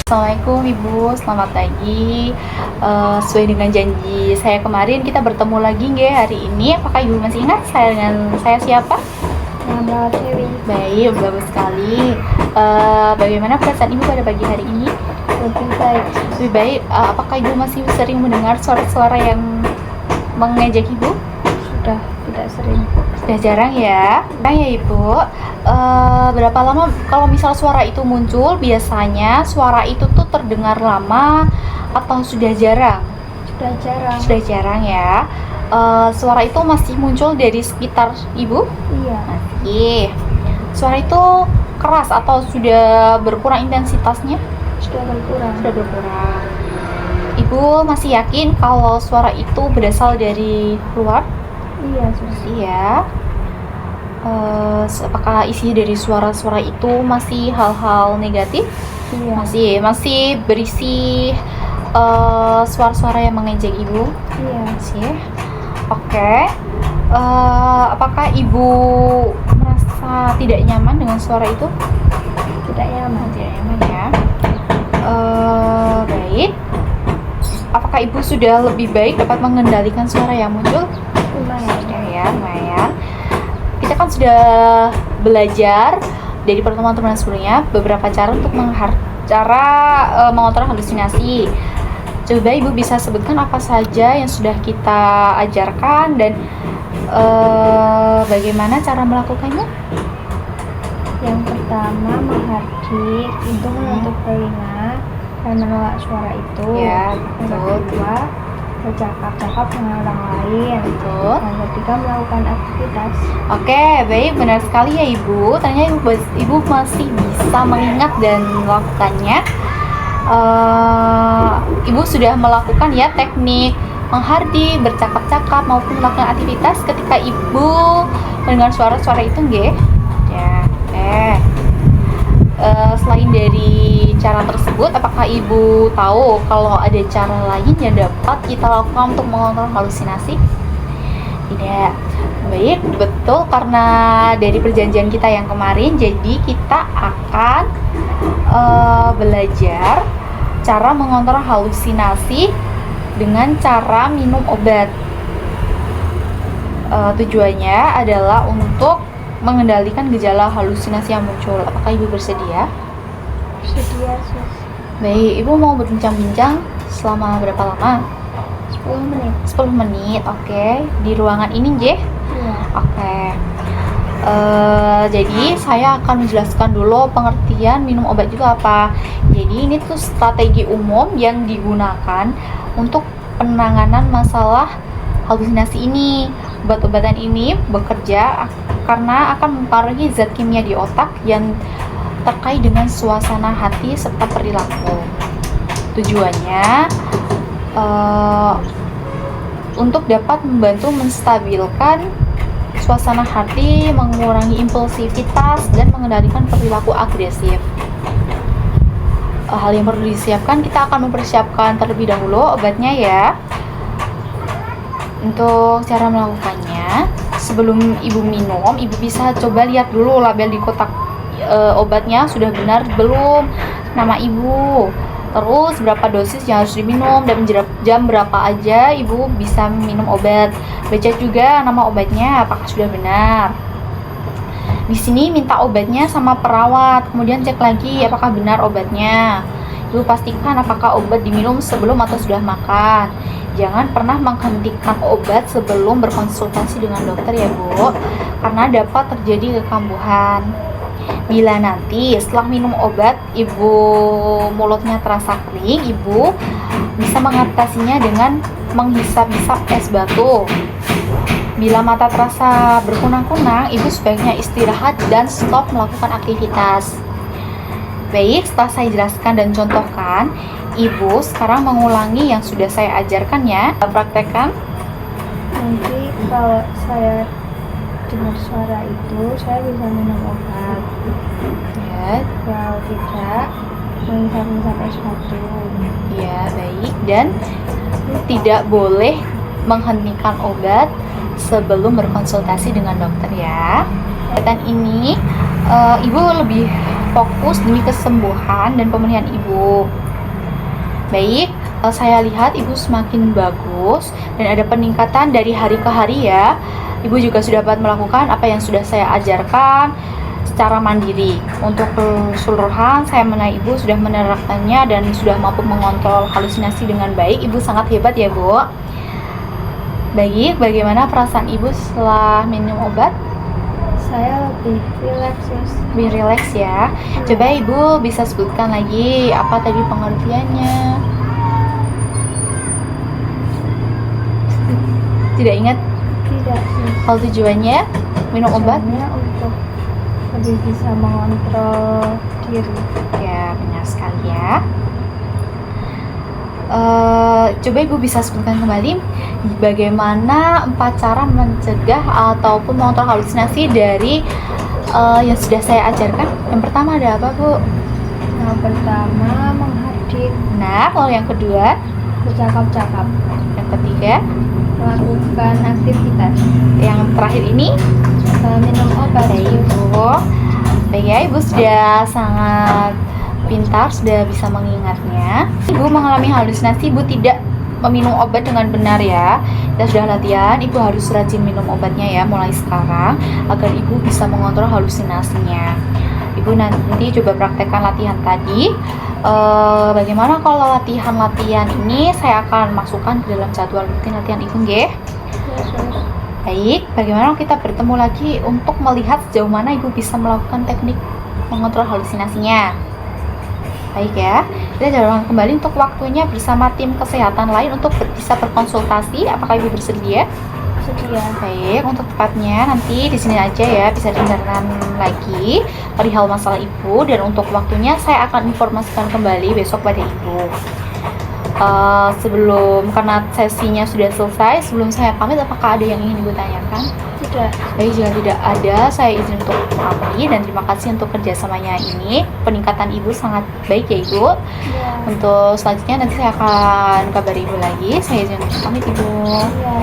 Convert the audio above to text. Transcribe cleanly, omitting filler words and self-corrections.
Assalamualaikum Ibu, selamat pagi. Sesuai dengan janji saya kemarin, kita bertemu lagi nggih hari ini. Apakah Ibu masih ingat saya dengan saya siapa? Nama Dewi. Baik, bagus sekali. Bagaimana perasaan Ibu pada pagi hari ini? Lebih baik. Lebih baik. Apakah Ibu masih sering mendengar suara-suara yang mengejek Ibu? Sudah tidak sering. Sudah jarang ya? Nah ya Ibu, berapa lama kalau misal suara itu muncul, biasanya suara itu tuh terdengar lama atau sudah jarang? Sudah jarang. Sudah jarang ya. Suara itu masih muncul dari sekitar Ibu? Iya. Masih. Suara itu keras atau sudah berkurang intensitasnya? Sudah berkurang. Sudah berkurang. Ibu masih yakin kalau suara itu berasal dari luar? Iya, sudah. Iya. Apakah isi dari suara-suara itu masih hal-hal negatif? Iya. Masih berisi suara-suara yang mengejek Ibu? Iya. Masih. Oke. Apakah Ibu merasa tidak nyaman dengan suara itu? Tidak nyaman. Tidak nyaman ya. Baik. Apakah Ibu sudah lebih baik dapat mengendalikan suara yang muncul? Lumayan. Sudah ya, lumayan. Kita kan sudah belajar dari pertemuan-pertemuan sebelumnya beberapa cara untuk mengontrol halusinasi. Coba Ibu bisa sebutkan apa saja yang sudah kita ajarkan dan bagaimana cara melakukannya? Yang pertama, menghardik untuk menutup telinga dan menolak suara itu. Ya, Yang betul. kedua, bercakap-cakap dengan orang lain. Betul. Yang ketiga, melakukan aktivitas. Oke, baik, benar sekali ya Ibu. Ternyata Ibu masih bisa mengingat dan melakukannya. Ibu sudah melakukan ya teknik menghardik, bercakap-cakap maupun melakukan aktivitas ketika Ibu mendengar suara-suara itu nggih? Ya, oke. Selain dari cara tersebut, apakah Ibu tahu kalau ada cara lain yang dapat kita lakukan untuk mengontrol halusinasi? Tidak. Baik, betul, karena dari perjanjian kita yang kemarin, jadi kita akan belajar cara mengontrol halusinasi dengan cara minum obat. Tujuannya adalah untuk mengendalikan gejala halusinasi yang muncul. Apakah Ibu bersedia? Bersedia, Sus. Baik, Ibu mau berbincang-bincang selama berapa lama? 10 menit. 10 menit, oke. Di ruangan ini, Jeh? Iya. Oke. Jadi saya akan menjelaskan dulu pengertian minum obat juga apa. Jadi ini tuh strategi umum yang digunakan untuk penanganan masalah halusinasi ini. Obat-obatan ini bekerja karena akan mempengaruhi zat kimia di otak yang terkait dengan suasana hati serta perilaku. Tujuannya untuk dapat membantu menstabilkan suasana hati, mengurangi impulsivitas, dan mengendalikan perilaku agresif. Hal yang perlu disiapkan, kita akan mempersiapkan terlebih dahulu obatnya ya. Untuk cara melakukannya, sebelum Ibu minum, Ibu bisa coba lihat dulu label di kotak obatnya sudah benar belum, nama Ibu, terus berapa dosis yang harus diminum, dan jam berapa aja Ibu bisa minum obat. Baca juga nama obatnya apakah sudah benar. Di sini minta obatnya sama perawat, kemudian cek lagi apakah benar obatnya. Ibu pastikan apakah obat diminum sebelum atau sudah makan. Jangan pernah menghentikan obat sebelum berkonsultasi dengan dokter ya Bu, karena dapat terjadi kekambuhan. Bila nanti setelah minum obat Ibu mulutnya terasa kering, Ibu bisa mengatasinya dengan menghisap-hisap es batu. Bila mata terasa berkunang-kunang, Ibu sebaiknya istirahat dan stop melakukan aktivitas. Baik, setelah saya jelaskan dan contohkan, Ibu sekarang mengulangi yang sudah saya ajarkan ya. Praktekkan. Nanti kalau saya dengar suara itu, saya bisa minum obat. Ya, Kalau tidak, menghisap-hisap es batu. ya, baik. Dan tidak boleh menghentikan obat sebelum berkonsultasi dengan dokter ya. Obatan ini Ibu lebih fokus demi kesembuhan dan pemulihan Ibu. Baik, saya lihat Ibu semakin bagus dan ada peningkatan dari hari ke hari ya. Ibu juga sudah dapat melakukan apa yang sudah saya ajarkan secara mandiri. Untuk keseluruhan, saya menilai Ibu sudah menerapkannya dan sudah mampu mengontrol halusinasi dengan baik. Ibu sangat hebat ya, Bu. Baik, bagaimana perasaan Ibu setelah minum obat? Saya lebih rileks, Sus. Lebih rileks ya. Coba Ibu bisa sebutkan lagi apa tadi pengertiannya. Tidak ingat Tidak, Sus. hal tujuannya minum obat? Tujuannya untuk lebih bisa mengontrol diri. Ya, benar sekali ya. Coba Ibu bisa sebutkan kembali bagaimana 4 cara mencegah ataupun mengontrol halusinasi dari yang sudah saya ajarkan. Yang pertama ada apa, Bu? Yang pertama, menghadir, Nah, lalu yang kedua, bercakap-cakap, yang ketiga, melakukan aktivitas, yang terakhir ini. minum obat. Baik, Ibu. Baik ya, Ibu sudah sangat pintar, sudah bisa mengingatnya. Ibu mengalami halusinasi, Ibu tidak meminum obat dengan benar ya. Kita sudah latihan, Ibu harus rajin minum obatnya ya mulai sekarang agar Ibu bisa mengontrol halusinasinya. Ibu nanti coba praktekkan latihan tadi. Bagaimana kalau latihan-latihan ini saya akan masukkan ke dalam jadwal rutin latihan Ibu, nggih? Yesus. Baik, bagaimana kita bertemu lagi untuk melihat sejauh mana Ibu bisa melakukan teknik mengontrol halusinasinya. Baik ya, kita jalan kembali untuk waktunya bersama tim kesehatan lain untuk bisa berkonsultasi. Apakah Ibu bersedia? Sedia. Baik, untuk tepatnya nanti di sini aja ya, bisa didengarkan lagi perihal masalah Ibu, dan untuk waktunya saya akan informasikan kembali besok pada Ibu. Sebelum, karena sesinya sudah selesai, sebelum saya pamit, apakah ada yang ingin Ibu tanyakan? Tidak. Baik, jika tidak ada, saya izin untuk pamit dan terima kasih untuk kerjasamanya ini. Peningkatan Ibu sangat baik ya, Ibu. Ya. Untuk selanjutnya nanti saya akan kabari Ibu lagi. Saya izin untuk pamit, Ibu. Ya.